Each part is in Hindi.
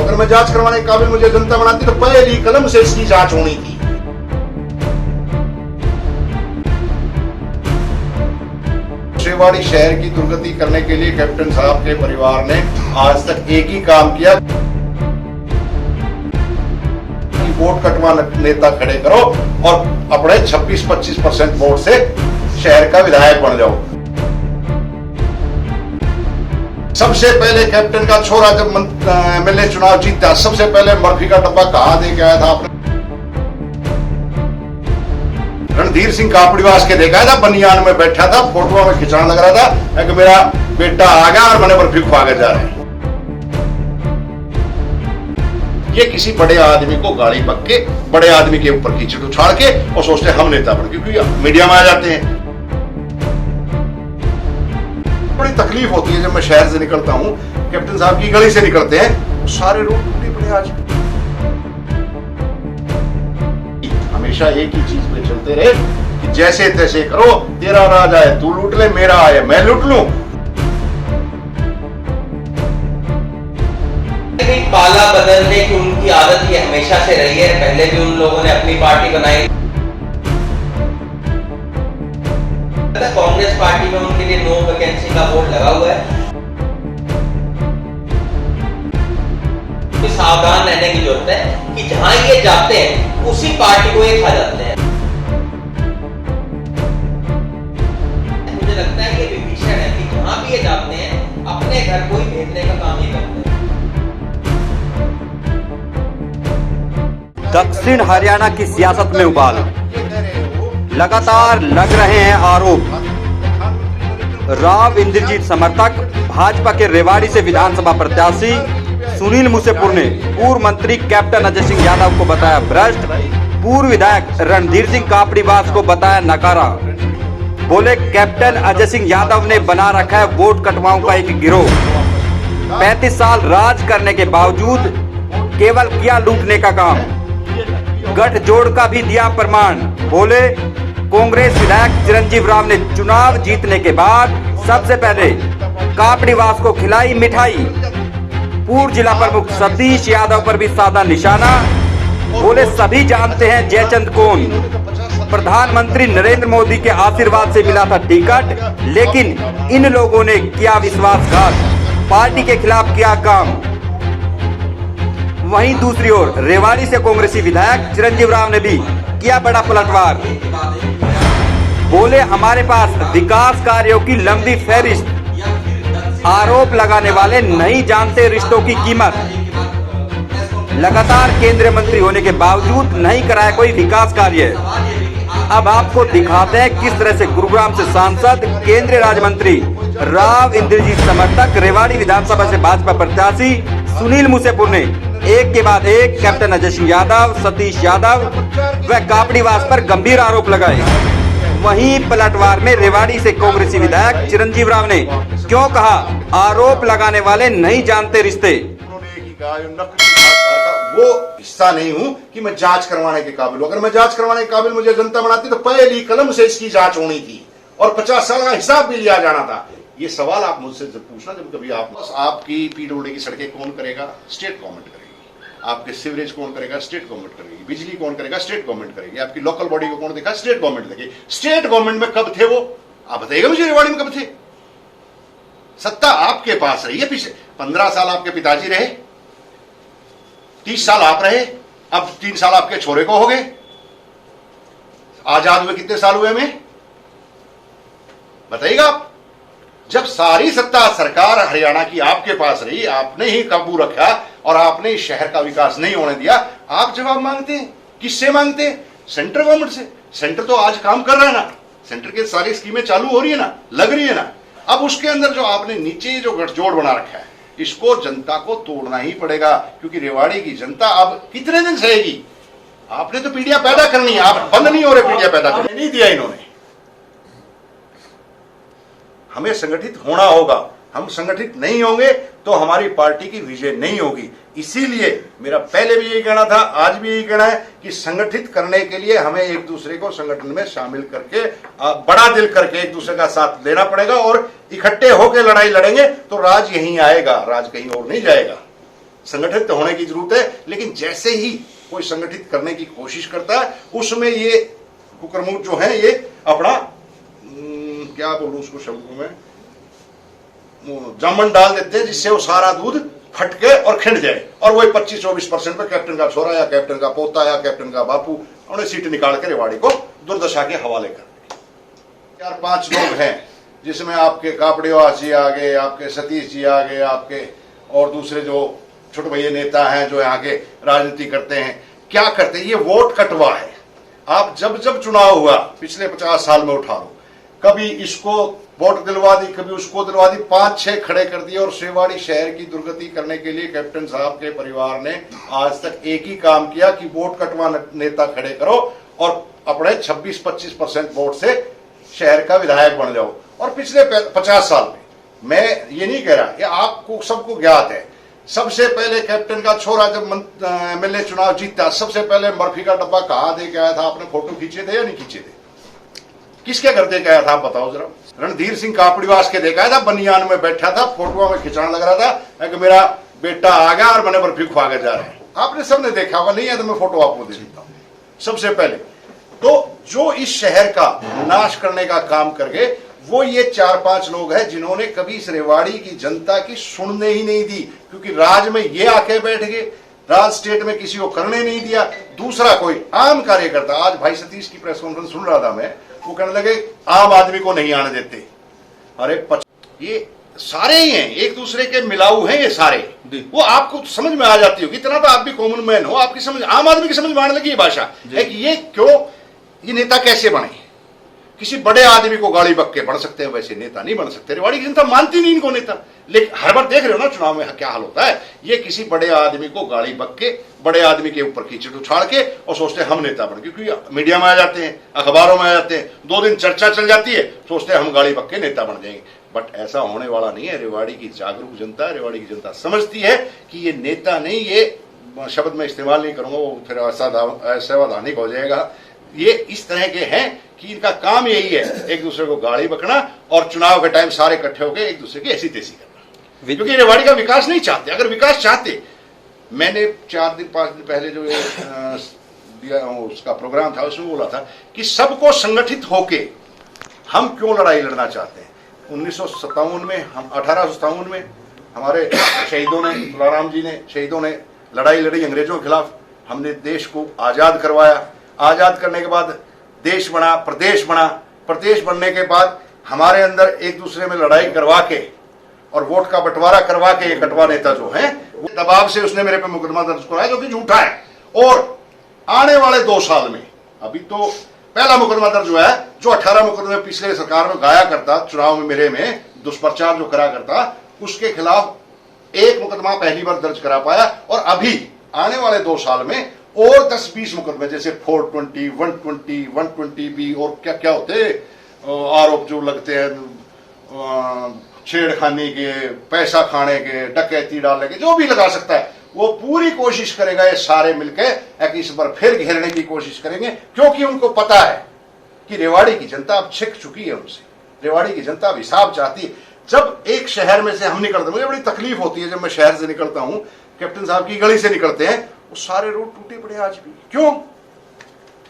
अगर मैं जांच करवाने के काबिल मुझे जनता बनाती तो पहली कलम से इसकी जांच होनी थी। रेवाड़ी शहर की दुर्गति करने के लिए कैप्टन साहब के परिवार ने आज तक एक ही काम किया, वोट कटवा नेता खड़े करो और अपने 26-25% वोट से शहर का विधायक बन जाओ। सबसे पहले कैप्टन का छोरा जब एमएलए चुनाव जीता, सबसे पहले मर्फी का डब्बा कहां दे के आया था आपने? रणधीर सिंह कापड़ीवास के देखा था, बनियान में बैठा था, फोटो में खिंचाने लग रहा था कि मेरा बेटा आ गया और मैंने बर्फी खवा के जा रहे हैं। ये किसी बड़े आदमी को गाड़ी पक के बड़े आदमी के ऊपर कीचड़ उछाड़ के और सोचते हम नेता बन, क्योंकि मीडिया में आ जाते हैं। बड़ी तकलीफ होती है जब मैं शहर से निकलता हूं, कैप्टन साहब की गली से निकलते हैं, सारे रोड टूटे पड़े। आज हमेशा एक ही चीज पे चलते रहे कि जैसे तैसे करो, तेरा राज आए तू लूट ले, मेरा आए मैं लूट लूं। पाला बदलने की उनकी आदत ये हमेशा से रही है। पहले भी उन लोगों ने अपनी पार्टी बनाई, कांग्रेस पार्टी में उनके लिए नो वैकेंसी का बोर्ड लगा हुआ है। सावधान रहने की जरूरत है कि जहां ये जाते हैं उसी पार्टी को ये खा जाते हैं। मुझे लगता है ये विभीषण है कि जहां भी ये जाते हैं अपने घर को ही भेजने का काम ही करते हैं। दक्षिण हरियाणा की सियासत में उबाल, लगातार लग रहे हैं आरोप। राव इंद्रजीत समर्थक भाजपा के रेवाड़ी से विधानसभा प्रत्याशी सुनील मूसेपुर ने पूर्व मंत्री कैप्टन अजय सिंह यादव को बताया भ्रष्ट, पूर्व विधायक रणधीर सिंह कापड़ीवास को बताया नकारा। बोले कैप्टन अजय सिंह यादव ने बना रखा है वोट कटवाओं का एक गिरोह। 35 साल राज करने के बावजूद केवल किया लूटने का काम, गठजोड़ का भी दिया प्रमाण। बोले कांग्रेस विधायक चिरंजीव राव ने चुनाव जीतने के बाद सबसे पहले कापड़ीवास को खिलाई मिठाई। पूर्व जिला प्रमुख सतीश यादव पर भी साधा निशाना। बोले सभी जानते हैं जयचंद कौन, प्रधानमंत्री नरेंद्र मोदी के आशीर्वाद से मिला था टिकट, लेकिन इन लोगों ने किया विश्वासघात, पार्टी के खिलाफ किया काम। वहीं दूसरी ओर रेवाड़ी से कांग्रेसी विधायक चिरंजीव राव ने भी किया बड़ा पलटवार। बोले हमारे पास विकास कार्यों की लंबी फहरिस्त, आरोप लगाने वाले नहीं जानते रिश्तों की कीमत। लगातार केंद्रीय मंत्री होने के बावजूद नहीं कराया कोई विकास कार्य। अब आपको दिखाते हैं किस तरह से गुरुग्राम से सांसद केंद्रीय राज्य मंत्री राव इंद्रजीत समर्थक रेवाड़ी विधानसभा से भाजपा प्रत्याशी सुनील मूसेपुर ने एक के बाद एक कैप्टन अजय सिंह यादव, सतीश यादव व कापड़ीवास पर गंभीर आरोप लगाए। वहीं पलटवार में रेवाड़ी से कांग्रेसी विधायक चिरंजीव राव ने क्यों कहा आरोप लगाने वाले नहीं जानते रिश्ते। वो हिस्सा नहीं हूं कि मैं जांच करवाने के काबिल हूं। अगर मैं जांच करवाने के काबिल मुझे जनता बनाती तो पहली कलम से इसकी जांच होनी थी और 50 साल का हिसाब भी लिया जाना था। ये सवाल आप मुझसे जब पूछना, जब कभी आपकी पीडब्ल्यूडी की सड़कें कौन करेगा? स्टेट गवर्नमेंट करेगी। आपके सीवरेज कौन करेगा? स्टेट गवर्नमेंट करेगी। बिजली कौन करेगा? स्टेट गवर्नमेंट करेगी। आपकी लोकल बॉडी को कौन देखा? स्टेट गवर्नमेंट देगी। स्टेट गवर्नमेंट में कब थे वो? आप बताइएगा मुझे, रेवाड़ी में कब थे? सत्ता आपके पास रही है। पीछे 15 साल आपके पिताजी रहे, 30 साल आप रहे, अब 3 साल आपके छोरे को हो गए। आजाद हुए कितने साल हुए हमें बताइएगा आप? जब सारी सत्ता सरकार हरियाणा की आपके पास रही, आपने ही काबू रखा और आपने इस शहर का विकास नहीं होने दिया, आप जवाब मांगते हैं। किससे मांगते हैं? सेंट्रल गवर्नमेंट से। सेंटर तो आज काम कर रहा है ना, सेंटर के सारी स्कीमें चालू हो रही है ना, लग रही है ना। अब उसके अंदर जो आपने नीचे जो गठजोड़ बना रखा है, इसको जनता को तोड़ना ही पड़ेगा, क्योंकि रेवाड़ी की जनता अब कितने दिन सहेगी? आपने तो पीढ़ियां पैदा करनी है, आप बंद नहीं हो रहे पीढ़ियां पैदा करने नहीं दिया इन्होंने। हमें संगठित होना होगा, हम संगठित नहीं होंगे तो हमारी पार्टी की विजय नहीं होगी। इसीलिए मेरा पहले भी यही कहना था, आज भी यही कहना है कि संगठित करने के लिए हमें एक दूसरे को संगठन में शामिल करके बड़ा दिल करके एक दूसरे का साथ लेना पड़ेगा और इकट्ठे होकर लड़ाई लड़ेंगे तो राज यहीं आएगा, राज कहीं और नहीं जाएगा। संगठित होने की जरूरत है, लेकिन जैसे ही कोई संगठित करने की कोशिश करता है उसमें ये कुकरमुख जो है ये अपना क्या बोलूं उसको शब्दों में जामन डाल देते हैं, जिससे वो सारा दूध फटके और खिंड जाए और वही 25-24% पे कैप्टन का छोरा या कैप्टन का पोता या कैप्टन का बापू उन्हें सीट निकाल के रेवाड़ी को दुर्दशा के हवाले कर देंगे। 4-5 लोग हैं जिसमें आपके कापड़ीवास जी आ गए, आपके सतीश जी आ गए, आपके और दूसरे जो छोटे भैया नेता हैं जो यहाँ के राजनीति करते हैं। क्या करते हैं? ये वोट कटवा है। आप जब जब चुनाव हुआ पिछले 50 साल में उठा लो, कभी इसको वोट दिलवा दी, कभी उसको दिलवा दी, 5-6 खड़े कर दिए और रेवाड़ी शहर की दुर्गति करने के लिए कैप्टन साहब के परिवार ने आज तक एक ही काम किया कि वोट कटवा नेता खड़े करो और अपने 26-25% वोट से शहर का विधायक बन जाओ। और पिछले 50 साल में मैं ये नहीं कह रहा, ये आपको सबको ज्ञात है, सबसे पहले कैप्टन का छोरा जब एमएलए चुनाव जीता, सबसे पहले बर्फी का डब्बा कहाँ दे के आया था? आपने फोटो खींचे थे या नहीं खींचे थे? किसके घर दे के आया था आप बताओ जरा? रणधीर सिंह कापड़ीवास के देखा था, बनियान में बैठा था, फोटो में खिंचाने लग रहा था कि मेरा बेटा आ गया और मैंने बर्फी खुआ के जा रहे हैं। आपने सबने देखा होगा, नहीं है तो मैं फोटो आपको दे देता हूं। सबसे पहले तो जो इस शहर का नाश करने का काम कर गए वो ये 4-5 लोग हैं जिन्होंने कभी इस रेवाड़ी की जनता की सुनने ही नहीं दी, क्योंकि राज में ये आके बैठ गए, राज स्टेट में किसी को करने नहीं दिया। दूसरा कोई आम कार्यकर्ता, आज भाई सतीश की प्रेस कॉन्फ्रेंस सुन रहा था मैं, वो कहने लगे आम आदमी को नहीं आने देते। अरे ये सारे ही हैं, एक दूसरे के मिलाऊ हैं ये सारे। वो आपको समझ में आ जाती होगी, इतना तो आप भी कॉमन मैन हो, आपकी समझ, आम आदमी की समझ में आने लगी ये भाषा है कि ये क्यों, ये नेता कैसे बने? किसी बड़े आदमी को गाड़ी बक के बढ़ सकते हैं, वैसे नेता नहीं बन सकते। रेवाड़ी की जनता मानती नहीं इनको नेता। लेकिन हर बार देख रहे हो ना चुनाव में क्या हाल होता है, ये किसी बड़े आदमी को गाड़ी बक के, बड़े आदमी के ऊपर कीचड़ उछाड़ के और सोचते हैं हम नेता बन, क्योंकि मीडिया में आ जाते हैं, अखबारों में आ जाते हैं, 2 दिन चर्चा चल जाती है, सोचते हैं हम गाड़ी बक के नेता बन जाएंगे। बट ऐसा होने वाला नहीं है। रेवाड़ी की जागरूक जनता, रेवाड़ी की जनता समझती है कि ये नेता नहीं, ये शब्द मैं इस्तेमाल नहीं करूंगा, वो फिर असावधानिक हो जाएगा। ये इस तरह के हैं कि इनका काम यही है, एक दूसरे को गाड़ी बकना और चुनाव के टाइम सारे इकट्ठे होकर एक दूसरे की ऐसी तेजी करना, क्योंकि रेवाड़ी का विकास नहीं चाहते। अगर विकास चाहते, मैंने 4-5 दिन पहले जो उसका प्रोग्राम था उसमें बोला था कि सबको संगठित होके हम क्यों लड़ाई लड़ना चाहते हैं। 1957 में, हम 1857 में हमारे शहीदों ने, तुलाराम जी ने, शहीदों ने लड़ाई लड़ी अंग्रेजों के खिलाफ। हमने देश को आजाद करवाया। आजाद करने के बाद देश बना, प्रदेश बना। प्रदेश बनने के बाद हमारे अंदर एक दूसरे में लड़ाई करवा के और वोट का बंटवारा करवा के ये कटवा नेता जो है, वो दबाव से उसने मेरे पे मुकदमा दर्ज कराया जो कि झूठा है। और आने वाले 2 साल में, अभी तो पहला मुकदमा दर्ज हुआ है, जो 18 मुकदमे पिछले सरकार में गाया करता, चुनाव में मेरे में दुष्प्रचार जो करा करता, उसके खिलाफ एक मुकदमा पहली बार दर्ज करा पाया। और अभी आने वाले 2 साल में और 10-20 मुकदमे, जैसे 420, 120, 120B और क्या क्या होते आरोप जो लगते हैं, छेड़खानी के, पैसा खाने के, डकैती डालने के, जो भी लगा सकता है, वो पूरी कोशिश करेगा ये सारे मिलकर कि इस बार फिर घेरने की कोशिश करेंगे, क्योंकि उनको पता है कि रेवाड़ी की जनता अब छिक चुकी है उनसे। रेवाड़ी की जनता अब हिसाब चाहती है। जब एक शहर में से हम निकलते, मुझे बड़ी तकलीफ होती है जब मैं शहर से निकलता हूं, कैप्टन साहब की गली से निकलते हैं, वो सारे रोड टूटे पड़े आज भी। क्यों?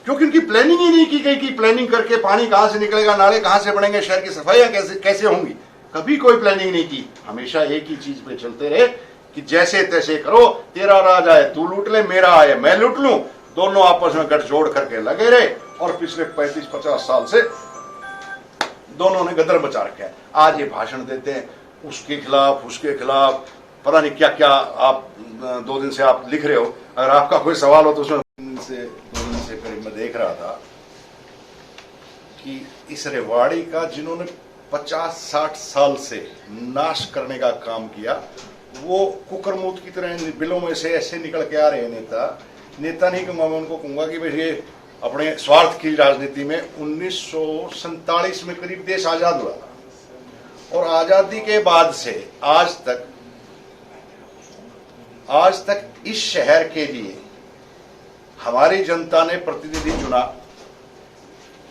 क्योंकि उनकी प्लानिंग ही नहीं की गई कि प्लानिंग करके पानी कहां से निकलेगा, नाले कहां से बनेंगे, शहर की सफाइयां कैसे होंगी। कभी कोई प्लानिंग नहीं की। हमेशा एक ही चीज पे चलते रहे कि जैसे तैसे करो, तेरा राज आए तू लूट ले, मेरा आए मैं लूट लूं, दोनों आपस में गठजोड़ करके लगे रहे। और पिछले 35-50 साल से दोनों ने गदर बचा रखा है। आज ये भाषण देते हैं उसके खिलाफ, उसके खिलाफ, पता नहीं क्या क्या। आप 2 दिन से आप लिख रहे हो, अगर आपका कोई सवाल हो तो उसमें 2 दिन से करीब मैं देख रहा था कि इस रेवाड़ी का जिन्होंने 50-60 साल से नाश करने का काम किया, वो कुकरमुख की तरह बिलों में से ऐसे निकल के आ रहे हैं। नेता नहीं कहूंगा मैं, उनको कहूंगा कि भाई ये अपने स्वार्थ की राजनीति में 1947 में करीब देश आजाद हुआ था और आजादी के बाद से आज तक इस शहर के लिए हमारी जनता ने प्रतिनिधि चुना।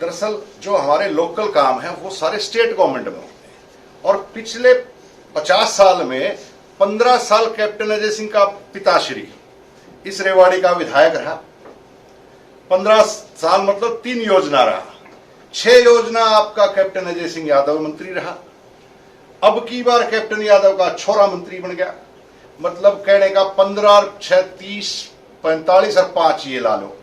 दरअसल जो हमारे लोकल काम है वो सारे स्टेट गवर्नमेंट में होते हैं और पिछले 50 साल में 15 साल कैप्टन अजय सिंह का पिताश्री इस रेवाड़ी का विधायक रहा। 15 साल मतलब 3 योजना रहा। 6 योजना आपका कैप्टन अजय सिंह यादव मंत्री रहा। अब की बार कैप्टन यादव का छोरा मंत्री बन गया। मतलब कहने का 15, 6, 30, 45 और 5 ये ला लो,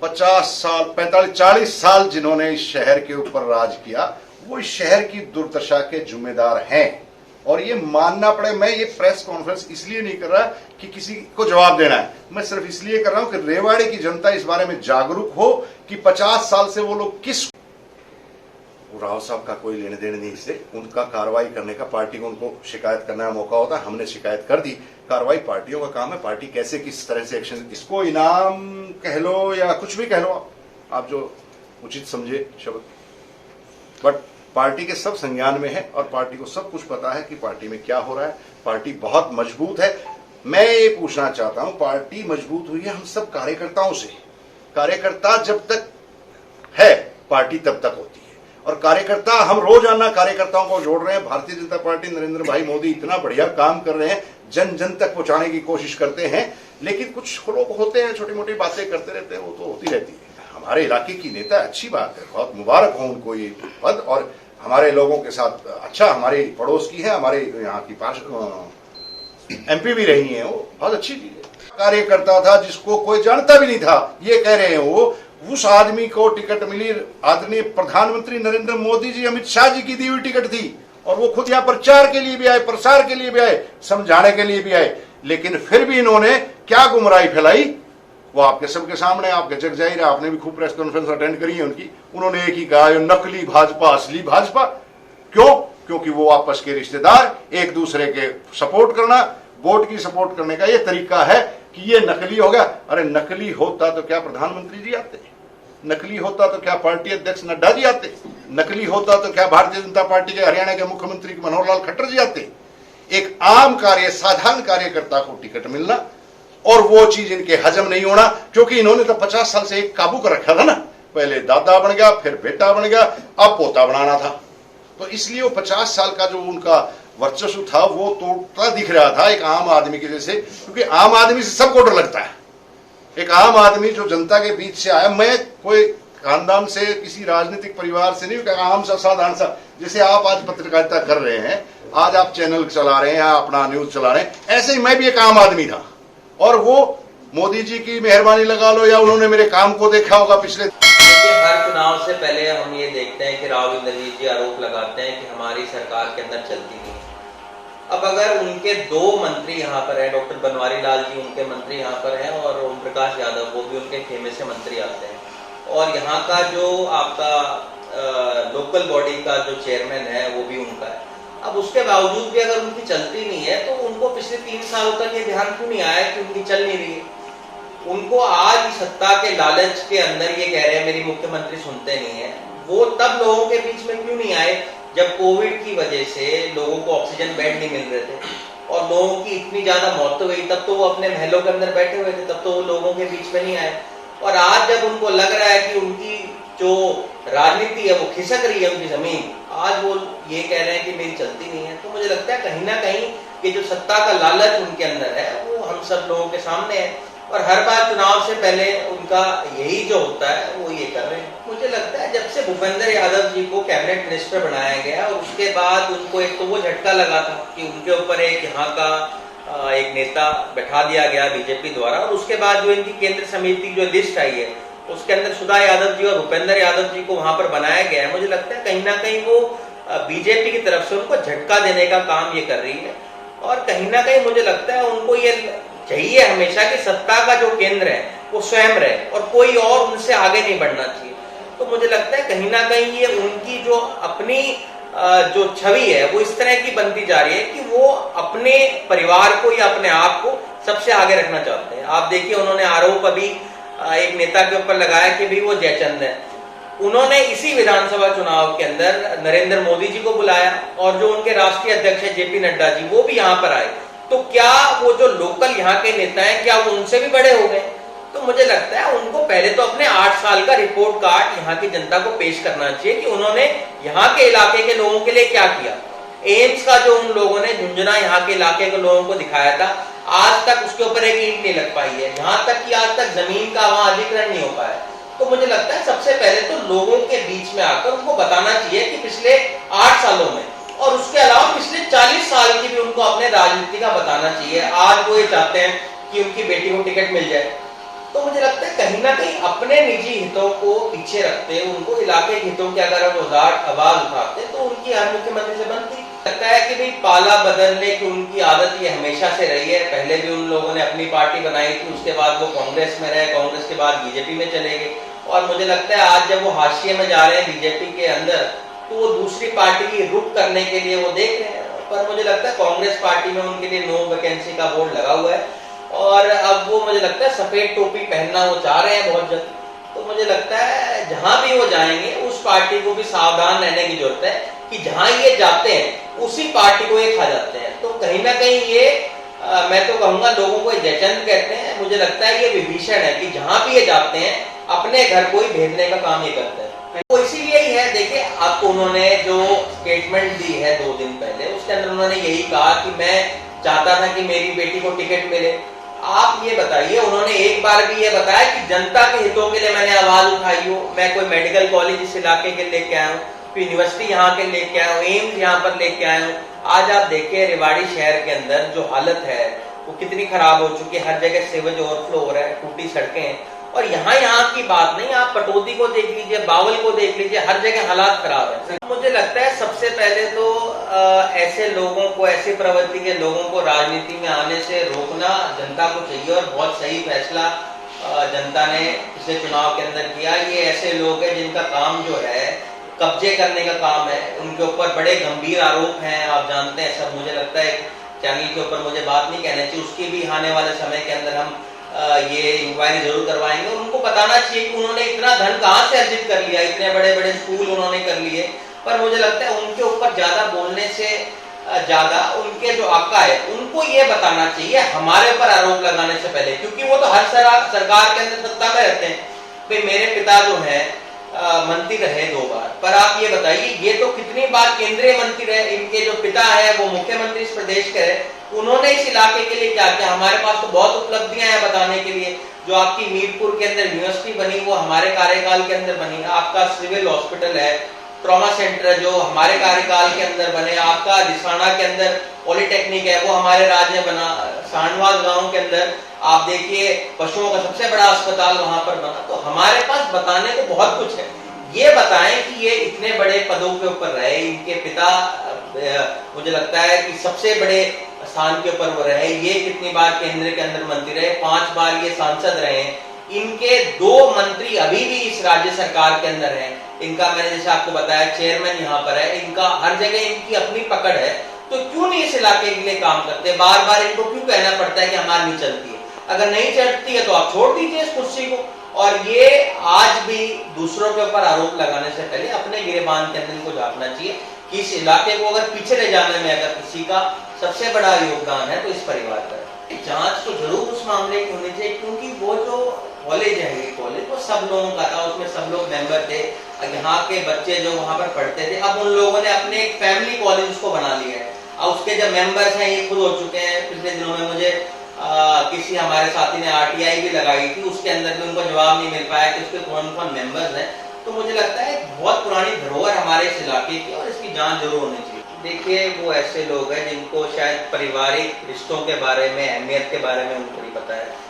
50 साल, 45, 40 साल जिन्होंने इस शहर के ऊपर राज किया, वो इस शहर की दुर्दशा के जिम्मेदार हैं। और ये मानना पड़े। मैं ये प्रेस कॉन्फ्रेंस इसलिए नहीं कर रहा कि किसी को जवाब देना है, मैं सिर्फ इसलिए कर रहा हूं कि रेवाड़ी की जनता इस बारे में जागरूक हो कि 50 साल से वो लोग किस, राव साहब का कोई लेने देने नहीं इससे, उनका कार्रवाई करने का पार्टी को उनको शिकायत करने का मौका होता है। हमने शिकायत कर दी। कार्रवाई पार्टियों का काम है, पार्टी कैसे किस तरह से एक्शन, इसको इनाम कह लो या कुछ भी कह लो, आप जो उचित समझे शब्द, बट पार्टी के सब संज्ञान में है और पार्टी को सब कुछ पता है कि पार्टी में क्या हो रहा है। पार्टी बहुत मजबूत है। मैं ये पूछना चाहता हूं, पार्टी मजबूत हुई है हम सब कार्यकर्ताओं से। कार्यकर्ता जब तक है पार्टी तब तक होती है, और कार्यकर्ता, हम रोजाना कार्यकर्ताओं को जोड़ रहे हैं। भारतीय जनता पार्टी, नरेंद्र भाई मोदी इतना बढ़िया काम कर रहे हैं, जन जन तक पहुंचाने की कोशिश करते हैं। लेकिन कुछ लोग होते हैं छोटी मोटी बातें करते रहते हैं, वो तो होती रहती है। हमारे इलाके की नेता, अच्छी बात है, बहुत मुबारक हो उनको ये पद, और हमारे लोगों के साथ अच्छा, हमारे पड़ोस की है, हमारे यहाँ की MP भी रही है, वो बहुत अच्छी चीज है। कार्यकर्ता था जिसको कोई जानता भी नहीं था, ये कह रहे हैं वो, उस आदमी को टिकट मिली। आदरणीय प्रधानमंत्री नरेंद्र मोदी जी, अमित शाह जी की दी हुई टिकट थी, और वो खुद यहाँ प्रचार के लिए भी आए, प्रसार के लिए भी आए, समझाने के लिए भी आए। लेकिन फिर भी इन्होंने क्या गुमराही फैलाई, वो आपके सबके सामने, आपके जग जाहिर है, आपने भी खूब प्रेस कॉन्फ्रेंस अटेंड करी है उनकी। उन्होंने एक ही कहा, नकली भाजपा असली भाजपा। क्यों? क्योंकि वो आपस के रिश्तेदार, एक दूसरे के सपोर्ट करना, वोट की सपोर्ट करने का ये तरीका है कि ये नकली हो गया। अरे नकली होता तो क्या प्रधानमंत्री जी आते? नकली होता तो क्या पार्टी अध्यक्ष नड्डा जी आते? नकली होता तो क्या भारतीय जनता पार्टी के हरियाणा के मुख्यमंत्री मनोहर लाल खट्टर जी आते? एक आम कार्य, साधारण कार्यकर्ता को टिकट मिलना, और वो चीज इनके हजम नहीं होना, क्योंकि इन्होंने तो 50 साल से एक काबू कर रखा था ना। पहले दादा बन गया, फिर बेटा बन गया, अब पोता बनाना था। तो इसलिए वो 50 साल का जो उनका वर्चस्व था वो तोड़ता दिख रहा था एक आम आदमी के जैसे, क्योंकि आम आदमी से सबको डर लगता है। एक आम आदमी जो जनता के बीच से आया, मैं कोई खानदान से, किसी राजनीतिक परिवार से नहीं, आम सा साधारण सा, जैसे आप आज पत्रकारिता कर रहे हैं, आज आप चैनल चला रहे हैं, अपना न्यूज चला रहे हैं, ऐसे ही मैं भी एक आम आदमी था। और वो मोदी जी की मेहरबानी लगा लो या उन्होंने मेरे काम को देखा होगा पिछले। हर चुनाव से पहले हम ये देखते हैं कि राव इंद्रजीत जी आरोप लगाते हैं कि हमारी सरकार के अंदर चलती नहीं। अब अगर उनके 2 मंत्री यहाँ पर हैं, डॉक्टर बनवारी लाल जी उनके मंत्री यहाँ पर हैं, और ओम प्रकाश यादव वो भी उनके खेमे से मंत्री आते हैं, और यहाँ का जो आपका लोकल बॉडी का जो चेयरमैन है वो भी उनका है। अब उसके बावजूद भी अगर उनकी चलती नहीं है तो उनको पिछले 3 सालों तक ये ध्यान क्यों नहीं आया कि उनकी चल नहीं रही है? उनको आज सत्ता के लालच के अंदर ये कह रहे हैं मेरी मुख्यमंत्री सुनते नहीं है। वो तब लोगों के बीच में क्यों नहीं आए जब कोविड की वजह से लोगों को ऑक्सीजन बेड नहीं मिल रहे थे और लोगों की इतनी ज्यादा मौत हो गई, तब तो वो अपने महलों के अंदर बैठे हुए थे, तब तो वो लोगों के बीच में नहीं आए। और आज जब उनको लग रहा है कि उनकी जो राजनीति है वो खिसक रही है, उनकी जमीन, आज वो ये कह रहे हैं कि मेरी चलती नहीं है। तो मुझे लगता है कहीं ना कहीं ये जो सत्ता का लालच उनके अंदर है वो हम सब लोगों के सामने है, और हर बार चुनाव से पहले उनका यही जो होता है वो ये कर रहे हैं। मुझे लगता है जब से भूपेंद्र यादव जी को कैबिनेट मिनिस्टर बनाया गया और उसके बाद उनको एक तो वो झटका लगा था कि उनके ऊपर एक यहाँ का एक नेता बैठा दिया गया बीजेपी द्वारा, और उसके बाद जो इनकी केंद्र समिति जो लिस्ट आई है उसके अंदर सुधा यादव जी और भूपेंद्र यादव जी को वहां पर बनाया गया है। मुझे लगता है कहीं ना कहीं वो बीजेपी की तरफ से उनको झटका देने का काम ये कर रही है, और कहीं ना कहीं मुझे लगता है उनको ये चाहिए हमेशा कि सत्ता का जो केंद्र है वो स्वयं रहे और कोई और उनसे आगे नहीं बढ़ना चाहिए। तो मुझे लगता है कहीं ना कहीं ये उनकी जो अपनी जो छवि है वो इस तरह की बनती जा रही है कि वो अपने परिवार को या अपने आप को सबसे आगे रखना चाहते हैं। आप देखिए उन्होंने आरोप अभी एक नेता के ऊपर लगाया कि भी वो जयचंद है। उन्होंने इसी विधानसभा चुनाव के अंदर नरेंद्र मोदी जी को बुलाया और जो उनके राष्ट्रीय अध्यक्ष है जेपी नड्डा जी वो भी यहाँ पर आए। तो क्या वो जो लोकल यहाँ के नेता हैं क्या वो उनसे भी बड़े हो गए? तो मुझे लगता है उनको पहले तो अपने 8 साल का रिपोर्ट कार्ड यहाँ की जनता को पेश करना चाहिए कि उन्होंने यहाँ के इलाके के लोगों के लिए क्या किया। एम्स का जो उन लोगों ने झुंझुना यहाँ के इलाके के लोगों को दिखाया था, आज तक उसके ऊपर एक ईंट नहीं लग पाई है। यहाँ तक कि आज तक जमीन का वहां अधिग्रहण नहीं हो पाया। तो मुझे लगता है सबसे पहले तो लोगों के बीच में आकर उनको बताना चाहिए कि पिछले 8 सालों में और उसके अलावा पिछले 40 साल की भी उनको अपने राजनीति का बताना चाहिए। आज वो ये चाहते हैं कि उनकी बेटी को टिकट मिल जाए, तो मुझे लगता है कहीं ना कहीं अपने निजी हितों को पीछे रखते, उनको इलाके के हितों की अगर आवाज उठाते तो उनकी हर मुख्यमंत्री से बनती। लगता है कि भाई पाला बदलने की उनकी आदत ये हमेशा से रही है। पहले भी उन लोगों ने अपनी पार्टी बनाई थी, उसके बाद वो कांग्रेस में रहे, कांग्रेस के बाद बीजेपी में चले गए और मुझे लगता है आज जब वो हाशिए में जा रहे हैं बीजेपी के अंदर तो वो दूसरी पार्टी की रुख करने के लिए वो देख रहे हैं। पर मुझे लगता है कांग्रेस पार्टी में उनके लिए नो वैकेंसी का बोर्ड लगा हुआ है और अब वो मुझे लगता है सफेद टोपी पहनना वो चाह रहे हैं बहुत जल्द। तो मुझे लगता है जहां भी वो जाएंगे उस पार्टी को भी सावधान रहने की जरूरत है कि जहां ये जाते हैं उसी पार्टी को ये खा जाते हैं। तो कहीं ना कहीं ये मैं तो कहूंगा लोगों को जयचंद कहते हैं, मुझे लगता है ये विभीषण है कि जहां भी ये जाते हैं अपने घर को ही भेजने का काम ये करते हैं। वो इसीलिए ही है, देखिए आपको उन्होंने जो स्टेटमेंट दी है 2 दिन पहले उसके अंदर उन्होंने यही कहा कि मैं चाहता था कि मेरी बेटी को टिकट मिले। आप ये बताइए, उन्होंने एक बार भी ये बताया कि जनता के हितों के लिए मैंने आवाज उठाई हो, मैं कोई मेडिकल कॉलेज इस इलाके के लेके आया हूँ, कोई यूनिवर्सिटी यहाँ के लेके आया हूँ, एम्स यहाँ पर लेके आया हूँ। आज आप देखिए रेवाड़ी शहर के अंदर जो हालत है वो कितनी खराब हो चुकी है, हर जगह सीवेज ओवरफ्लो हो रहा है, टूटी सड़कें हैं। और यहाँ की बात नहीं, आप पटौदी को देख लीजिए, बावल को देख लीजिए, हर जगह हालात खराब है। मुझे लगता है सबसे पहले तो ऐसे लोगों को, ऐसी प्रवृत्ति के लोगों को राजनीति में आने से रोकना जनता को चाहिए और बहुत सही फैसला जनता ने पिछले चुनाव के अंदर किया। ये ऐसे लोग हैं जिनका काम जो है कब्जे करने का काम है, उनके ऊपर बड़े गंभीर आरोप हैं, आप जानते हैं सब। मुझे लगता है चैनल के ऊपर मुझे बात नहीं कहनी चाहिए, उसकी भी आने वाले समय के अंदर हम ये इंक्वायरी जरूर करवाएंगे और उनको बताना चाहिए कि उन्होंने इतना धन कहां से अर्जित कर लिया, इतने बड़े बड़े स्कूल उन्होंने कर लिए। पर मुझे लगता है उनके ऊपर ज्यादा बोलने से ज्यादा उनके जो आका है उनको ये बताना चाहिए हमारे ऊपर आरोप लगाने से पहले, क्योंकि वो तो हर सरकार के अंदर सत्ता में रहते हैं। भाई मेरे पिता जो है मंत्री रहे 2 बार, पर आप ये बताइए ये तो कितनी बार केंद्रीय मंत्री रहे, इनके जो पिता है वो मुख्यमंत्री इस प्रदेश के रहे, उन्होंने इस इलाके के लिए क्या किया? हमारे पास तो बहुत उपलब्धियां हैं बताने के लिए। जो आपकी मीरपुर के अंदर यूनिवर्सिटी बनी वो हमारे कार्यकाल के अंदर बनी, आपका सिविल हॉस्पिटल है, ट्रॉमा सेंटर जो हमारे कार्यकाल के अंदर बने, आपका रिसाणा के अंदर पॉलिटेक्निक है वो हमारे राज में बना, सानवास गांव के अंदर आप देखिए पशुओं का सबसे बड़ा अस्पताल वहां पर बना। तो हमारे पास बताने को बहुत कुछ है। ये बताएं कि ये इतने बड़े पदों के ऊपर रहे, इनके पिता मुझे लगता है कि सबसे बड़े स्थान के ऊपर वो रहे, ये कितनी बार केंद्र के अंदर मंत्री रहे, 5 बार ये सांसद रहे, इनके 2 मंत्री अभी भी इस राज्य सरकार के अंदर हैं, इनका मैंने जैसे आपको बताया चेयरमैन यहाँ पर है, इनका हर जगह इनकी अपनी पकड़ है। तो क्यों नहीं इस इलाके के लिए काम करते? बार बार इनको क्यों कहना पड़ता है कि हमारी नहीं चलती है? अगर नहीं चलती है तो आप छोड़ दीजिए इस कुर्सी को। और ये आज भी दूसरों के ऊपर आरोप लगाने से पहले अपने गिरेबान के अंदर इनको झांकना चाहिए कि इस इलाके को अगर पीछे ले जाने में अगर किसी का सबसे बड़ा योगदान है तो इस परिवार का। जांच तो जरूर उस मामले की होनी चाहिए, क्योंकि वो जो कॉलेज है, ये कॉलेज वो सब लोगों का था, उसमें सब लोग मेंबर थे, यहाँ के बच्चे जो वहां पर पढ़ते थे, अब उन लोगों ने अपने एक फैमिली कॉलेज उसको बना लिया है। और उसके जो मेंबर्स हैं ये खुद हो चुके हैं। पिछले दिनों में मुझे किसी हमारे साथी ने RTI भी लगाई थी, उसके अंदर भी उनको जवाब नहीं मिल पाया कि उसके कौन कौन मेंबर्स हैं। तो मुझे लगता है बहुत पुरानी धरोहर हमारे इस इलाके की और इसकी जांच जरूर होनी चाहिए। देखिए वो ऐसे लोग हैं जिनको शायद पारिवारिक रिश्तों के बारे में, अहमियत के बारे में उनको नहीं पता है।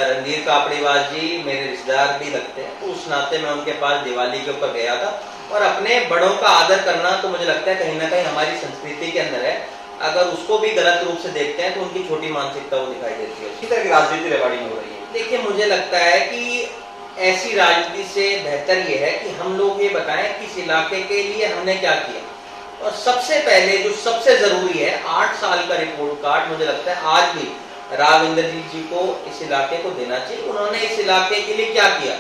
रणधीर कापड़ीवास जी मेरे रिश्तेदार भी लगते हैं, तो उस नाते मैं उनके पास दिवाली के ऊपर गया था। और अपने बड़ों का आदर करना तो मुझे लगता है कहीं ना कहीं हमारी संस्कृति के अंदर है। अगर उसको भी गलत रूप से देखते हैं तो उनकी छोटी मानसिकता वो दिखाई देती है। इसी तरह की राजनीति रेवाड़ी में हो रही है। देखिए मुझे लगता है कि ऐसी राजनीति से बेहतर ये है कि हम लोग ये बताएं कि इस इलाके के लिए हमने क्या किया। और सबसे पहले जो सबसे जरूरी है 8 साल का रिपोर्ट कार्ड मुझे लगता है आज भी राव इंद्रजीत जी को इस इलाके को देना चाहिए। उन्होंने इस इलाके के लिए क्या किया।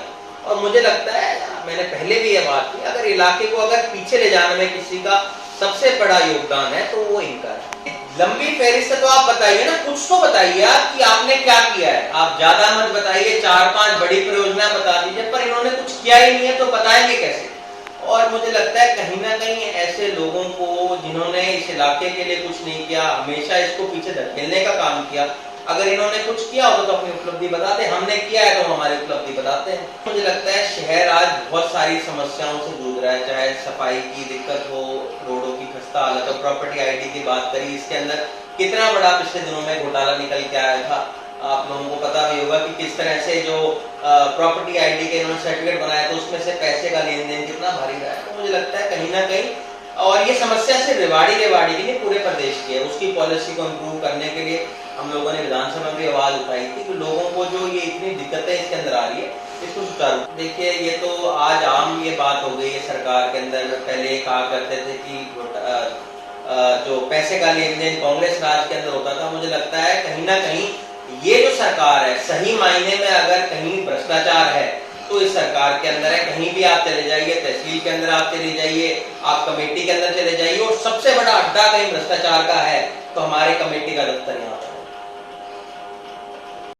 और मुझे लगता है मैंने पहले भी ये बात की, अगर इलाके को अगर पीछे ले जाने में किसी का सबसे बड़ा योगदान है तो वो इनका है। लंबी फहरिस्त तो आप बताइए ना, कुछ तो बताइए आप कि आपने क्या किया है। आप ज्यादा मत बताइए, 4-5 बड़ी परियोजना बता दीजिए, पर इन्होंने कुछ किया ही नहीं है तो बताएंगे कैसे। और मुझे लगता है कहीं ना कहीं ऐसे लोगों को जिन्होंने इस इलाके के लिए कुछ नहीं किया, हमेशा इसको पीछे धकेलने का काम किया, अगर इन्होंने कुछ किया होता तो अपनी उपलब्धि बताते, हमने किया है तो हमारी उपलब्धि बताते हैं। मुझे लगता है शहर आज बहुत सारी समस्याओं से जूझ रहा है, चाहे सफाई की दिक्कत हो, रोडों की खस्ता हालत हो, प्रॉपर्टी आईडी की बात करी, इसके अंदर कितना बड़ा पिछले दिनों में घोटाला निकल के आया था। आप लोगों को पता भी होगा कि किस तरह से जो प्रॉपर्टी आईडी के इन्होंने सर्टिफिकेट बनाया तो उसमें से पैसे का लेन देन कितना भारी रहा है। तो मुझे लगता है कहीं ना कहीं, और ये समस्या सिर्फ रेवाड़ी की नहीं, पूरे प्रदेश की है। उसकी पॉलिसी को इम्प्रूव करने के लिए हम लोगों ने विधानसभा में भी आवाज उठाई थी कि लोगों को जो ये इतनी दिक्कतें इसके अंदर आ रही है, इसको सुचारू। देखिए, ये तो आज आम ये बात हो गई है सरकार के अंदर। पहले कहा करते थे कि जो पैसे का लेन देन कांग्रेस राज के अंदर होता था। मुझे लगता है कहीं ना कहीं ये जो सरकार है, सही मायने में अगर कहीं भ्रष्टाचार है तो इस सरकार के अंदर है। कहीं भी आप चले जाइए, तहसील के अंदर आप चले जाइए, आप कमेटी के अंदर चले जाइए, और सबसे बड़ा अड्डा कहीं भ्रष्टाचार का है तो हमारे कमेटी का दफ्तर यहाँ पर।